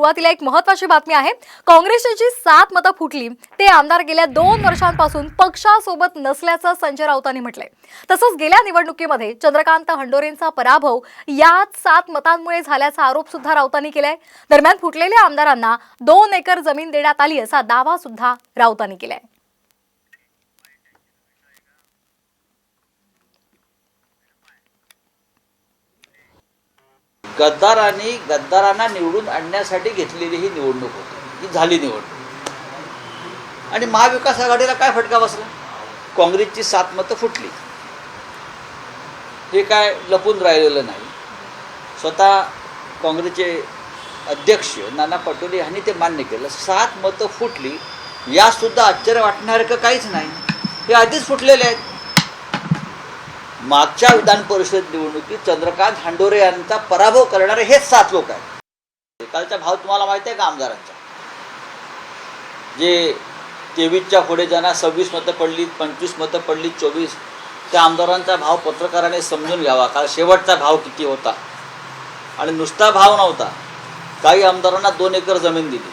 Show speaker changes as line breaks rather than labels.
सुरुवातीला एक महत्त्वाची बातमी आहे। काँग्रेसची जी 7 मतं फुटली ते आमदार गेल्या 2 वर्षांपासून पक्षासोबत नसल्याचं संजय राऊतांनी म्हटलंय। तसंच गेल्या निवडणुकीमध्ये चंद्रकांत हंडोरेंचा पराभव याच 7 मतांमुळे झाल्याचा आरोप सुद्धा राऊतांनी केलाय। दरम्यान फुटलेल्या आमदारांना 2 एकर जमीन देण्यात आली असा दावा सुद्धा राऊतांनी केलाय।
गद्दारांना निवडून आणण्यासाठी घेतलेली ही निवडणूक होती, ही झाली निवडणूक। आणि महाविकास आघाडीला काय फटका बसला? काँग्रेसची 7 मतं फुटली। हे काय लपून राहिलेलं नाही। स्वतः काँग्रेसचे अध्यक्ष नाना पटोले यांनी ते मान्य केलं। 7 मतं फुटली, या सुद्धा आश्चर्य वाटण्यासारखं काहीच नाही। हे आधीच फुटलेले आहेत। मागच्या विधान परिषद निवडणुकीत चंद्रकांत हंडोरे यांचा पराभव करणारे हेच 7 लोक आहेत। कालचा भाव तुम्हाला माहिती आहे का आमदारांचा? जे 23च्या पुढे ज्यांना 26 मतं पडली, 25 मतं पडली, 24, त्या आमदारांचा भाव पत्रकाराने समजून घ्यावा। काल शेवटचा भाव किती होता? आणि नुसता भाव नव्हता, काही आमदारांना 2 एकर जमीन दिली।